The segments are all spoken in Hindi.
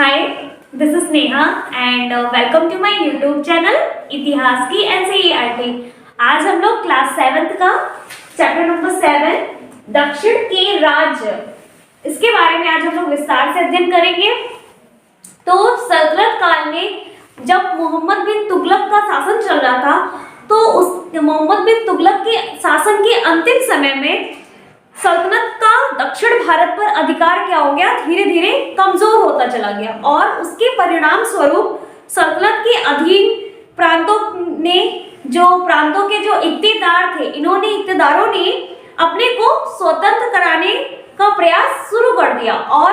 Hi, this is Neha and welcome to my YouTube channel इतिहास की एनसीईआरटी। आज हम लोग क्लास 7th का चैप्टर नंबर 7 दक्षिण के राज्य, इसके बारे में आज हम लोग विस्तार से अध्ययन करेंगे। तो सल्तनत काल में जब मोहम्मद बिन तुगलक का शासन चल रहा था, तो उस मोहम्मद बिन तुगलक के शासन के अंतिम समय में सल्तनत का दक्षिण भारत पर अधिकार क्या हो गया, धीरे धीरे कमजोर होता चला गया और उसके परिणाम स्वरूप सल्तनत के अधीन प्रांतों के जो इक्तेदार थे, इक्तेदारों ने अपने को स्वतंत्र कराने का प्रयास शुरू कर दिया और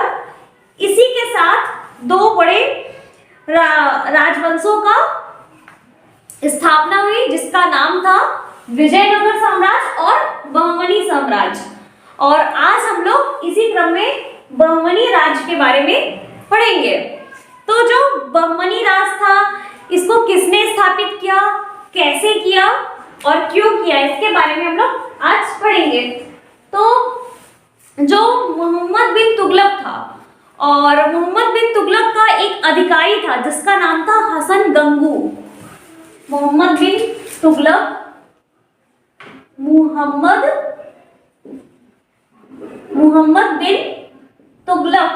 इसी के साथ दो बड़े राजवंशों का स्थापना हुई, जिसका नाम था विजयनगर साम्राज्य और बहमनी साम्राज्य। और आज हम लोग इसी क्रम में बहमनी राज के बारे में पढ़ेंगे। तो जो बहमनी राज था, इसको किसने स्थापित किया, कैसे किया और क्यों किया, इसके बारे में हम लोग आज पढ़ेंगे। तो जो मोहम्मद बिन तुगलक था, और मोहम्मद बिन तुगलक का एक अधिकारी था जिसका नाम था हसन गंगू। मोहम्मद बिन तुगलक, मोहम्मद बिन तुगलक,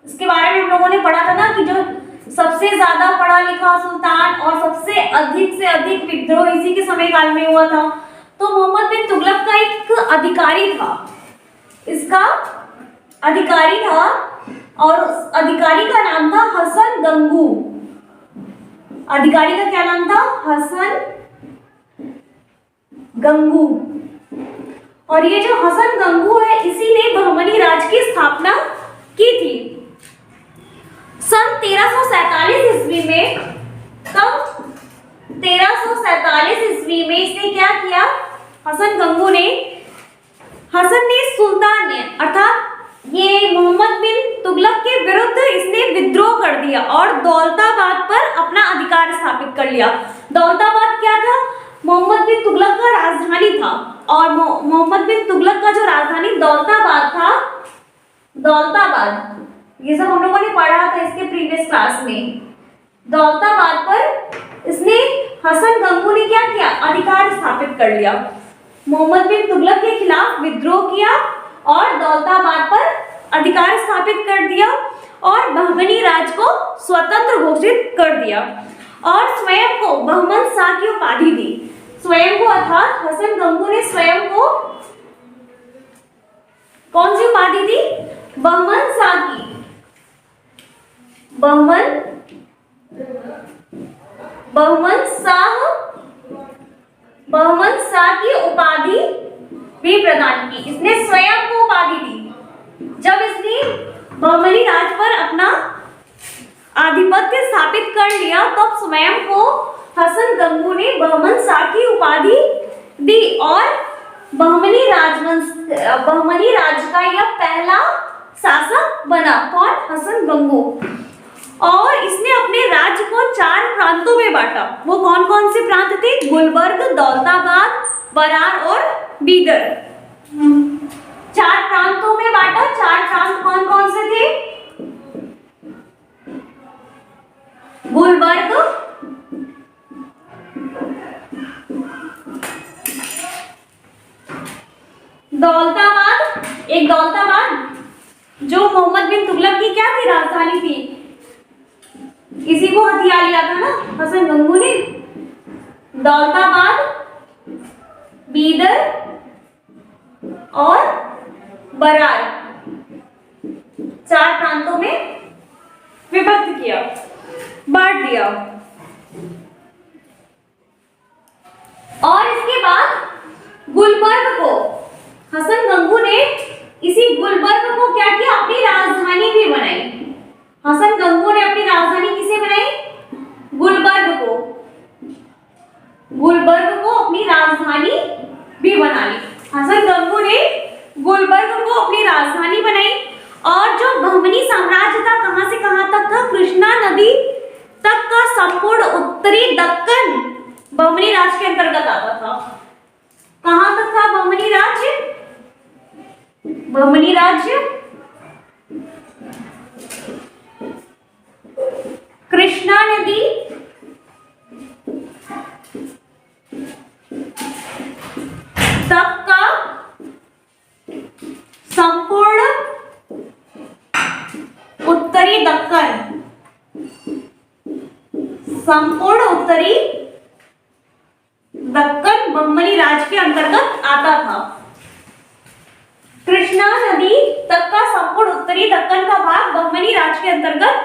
इसके बारे में हम लोगों ने पढ़ा था ना कि जो सबसे ज्यादा पढ़ा लिखा सुल्तान और सबसे अधिक विद्रोह इसी के समय काल में हुआ था। तो मोहम्मद बिन तुगलक का एक अधिकारी था, इसका अधिकारी था और उस अधिकारी का नाम था हसन गंगू। अधिकारी का क्या नाम था? हसन गंगू। और ये जो हसन गंगू है, इसी ने बहमनी राज की स्थापना की थी। सन 1347 ईस्वी में, कब 1347 ईस्वी में इसने क्या किया? हसन गंगू ने, सुल्तान ने अर्थात ये मोहम्मद बिन तुगलक के विरुद्ध इसने विद्रोह कर दिया और दौलताबाद पर अपना अधिकार स्थापित कर लिया। दौलताबाद क्या था? मोहम्मद बिन तुगलक का राजधानी था और मोहम्मद बिन तुगलक का जो राजधानी दौलताबाद था, दौलताबाद, ये सब हम लोगों ने पढ़ा था इसके प्रीवियस क्लास में। दौलताबाद पर इसने हसन गंगू ने क्या किया? अधिकार स्थापित कर लिया। मोहम्मद बिन तुगलक के खिलाफ विद्रोह किया और दौलताबाद पर अधिकार स्थापित कर दिया और बहमनी राज को स्वतंत्र घोषित कर दिया और स्वयं को बहमन शाह की उपाधि दी। स्वयं को अर्थात हसन गंगू ने स्वयं को कौन सी उपाधि दी? बहमन शाह की। बहमन शाह की उपाधि भी प्रदान की। इसने स्वयं को उपाधि दी। जब इसने बहमनी राज पर अपना आधिपत्य स्थापित कर लिया, तब स्वयं को हसन गंगू ने बहमन शाह की उपाधि दी और बहमनी राज का यह पहला शासक बना। कौन? हसन गंगू। और इसने अपने राज्य को 4 प्रांतों में बांटा। वो कौन कौन से प्रांत थे? गुलबर्ग, दौलताबाद, बरार और बीदर। 4 प्रांतों में बांटा। 4 प्रांत कौन कौन से थे? गुलबर्ग, दौलताबाद, एक दौलताबाद जो मोहम्मद बिन तुगलक की क्या थी? राजधानी थी। इसी को हथिया लिया था ना हसन गंगू ने। दौलताबाद, बीदर और बरार, 4 प्रांतों में विभक्त किया, बांट दिया। और इसके बाद गुलबर्ग को हसन गंगू ने, इसी गुलबर्ग को क्या किया? अपनी राजधानी भी बनाई। हसन गंगू ने अपनी राजधानी किसे बनाई? गुलबर्ग को अपनी राजधानी भी बना ली। हसन गंगू ने गुलबर्ग को अपनी राजधानी बनाई और जो बहमनी साम्राज्य था, कहां से कहां तक था? कृष्णा नदी तक का संपूर्ण उत्तरी दक्कन बहमनी राज के अंतर्गत आता था। कहां तक था बहमनी राज्य? उत्तरी दक्कन, संपूर्ण उत्तरी दक्कन बहमनी राज के अंतर्गत आता था। कृष्णा नदी तक का संपूर्ण उत्तरी दक्कन का भाग बहमनी राज के अंतर्गत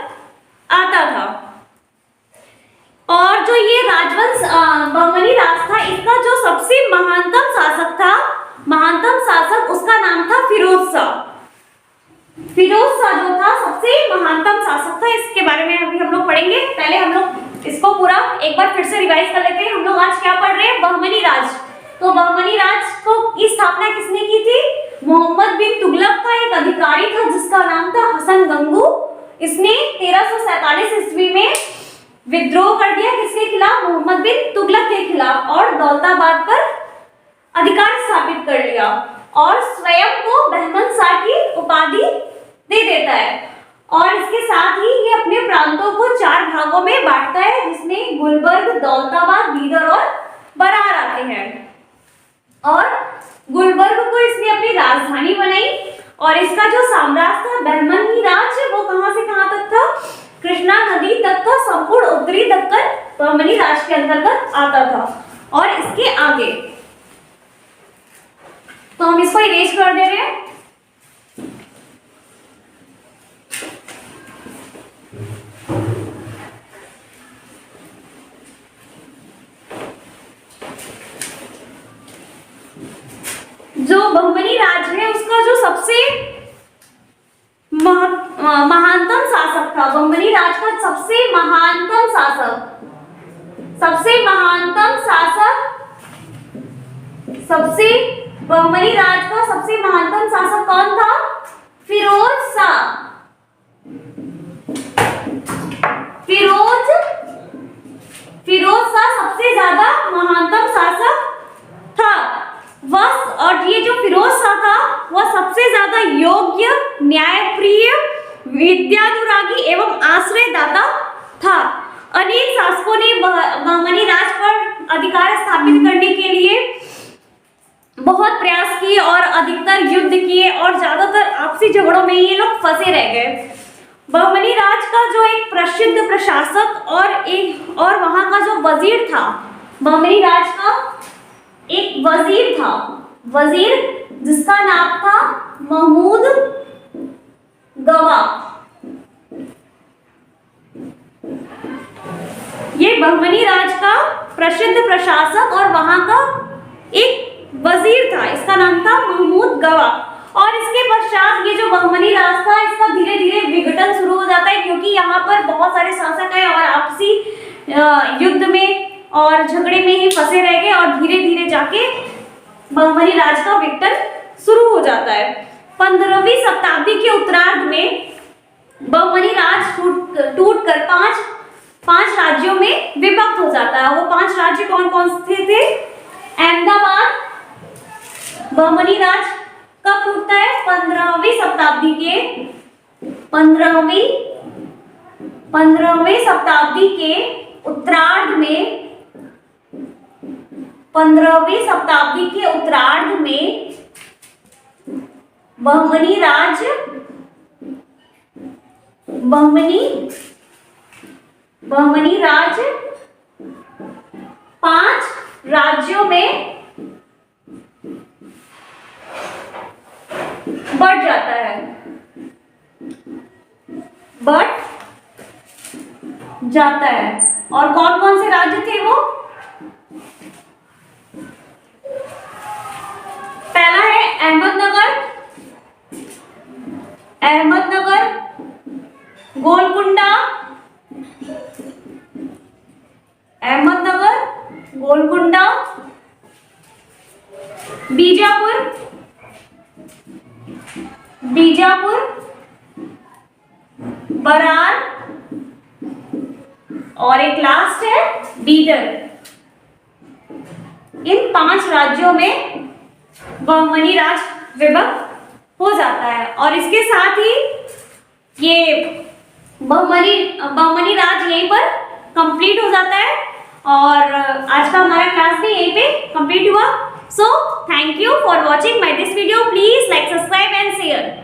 आता था। और जो ये राजवंश बहमनी राज था, इसका जो सबसे महानतम शासक था, महानतम शासक, उसका नाम था फिरोज शाह। फिरोज शाह जो था सबसे महानतम शासक था। इसके बारे में अभी हम लोग पढ़ेंगे। पहले हम लोग इसको पूरा एक बार फिर से रिवाइज कर लेते हैं। हम लोग आज क्या पढ़ रहे हैं? बहमनी राज। तो बहमनी राज को की स्थापना किसने की थी? मोहम्मद बिन तुगलक का एक अधिकारी था जिसका नाम था हसन गंगू। इसने 1347 ईस्वी में विद्रोह कर दिया। किसके खिलाफ? मोहम्मद बिन तुगलक के खिलाफ, और दौलताबाद पर अधिकार स्थापित कर लिया और स्वयं को बहमन शाह की उपाधि दे देता है। और इसके साथ ही ये अपने प्रांतों को 4 भागों में बांटता है, जिसमें गुलबर्ग, दौलताबाद, बीदर और बरार आते हैं। और गुलबर्ग को इसने अपनी राजधानी बनाई। और इसका जो साम्राज्य था बहमनी राज, वो कहां से कहां तक था? कृष्णा नदी तक का संपूर्ण उत्तरी दक्कन बहमनी राज के अंतर्गत आता था। और इसके आगे तो हम इसको इरेज कर दे रहे हैं। जो बहमनी राज है उसका जो सबसे महानतम शासक था, बहमनी राज का सबसे महानतम शासक, बहमनी राज का सबसे महानतम शासक कौन था? फिरोज शाह। फिरोज शाह सबसे ज्यादा महानतम शासक था वह। और ये जो फिरोज शाह था वह सबसे ज्यादा योग्य, न्यायप्रिय, विद्यानुरागी एवं आश्रयदाता था। अनेक शासकों ने बहमनी राज पर अधिकार स्थापित करने के लिए बहुत प्रयास किए और अधिकतर युद्ध किए और ज्यादातर आपसी झगड़ों में ये लोग फंसे रह गए। बहमनी राज का जो एक प्रसिद्ध प्रशासक और वहां का जो वजीर था, बहमनी राज का एक वजीर था, जिसका नाम था महमूद गवा। ये बहमनी राज का प्रसिद्ध प्रशासक और वहां का एक वजीर था, इसका नाम था महमूद गवा। और इसके पश्चात ये जो बहमनी राज था, इसका धीरे धीरे विघटन शुरू हो जाता है, क्योंकि यहाँ पर बहुत सारे शासक हैं और आपसी युद्ध में और झगड़े में ही फंसे रह गए और धीरे धीरे जाके बहमनी राज का विघटन शुरू हो जाता है। 15वीं शताब्दी के उत्तरार्ध में बहमनी राज टूट कर पांच राज्यों में विभक्त हो जाता है। वो 5 राज्य कौन कौन से थे? अहमदाबाद। बहमनी राज कब टूटता है? 15वीं शताब्दी के 15वीं शताब्दी के उत्तरार्ध में 15वीं शताब्दी के उत्तरार्ध में बहमनी राज 5 राज्यों में बढ़ जाता है, और कौन कौन से राज्य थे वो? पहला है अहमदनगर, गोलकुंडा, बीजापुर, बरार और एक लास्ट है बीदर। इन 5 राज्यों में बहमनी राज विभक्त हो जाता है। और इसके साथ ही ये बहमनी राज यहीं पर कंप्लीट हो जाता है। और आज का हमारा क्लास भी यहीं पे कंप्लीट हुआ। So thank you for watching my this video. Please like, subscribe and share.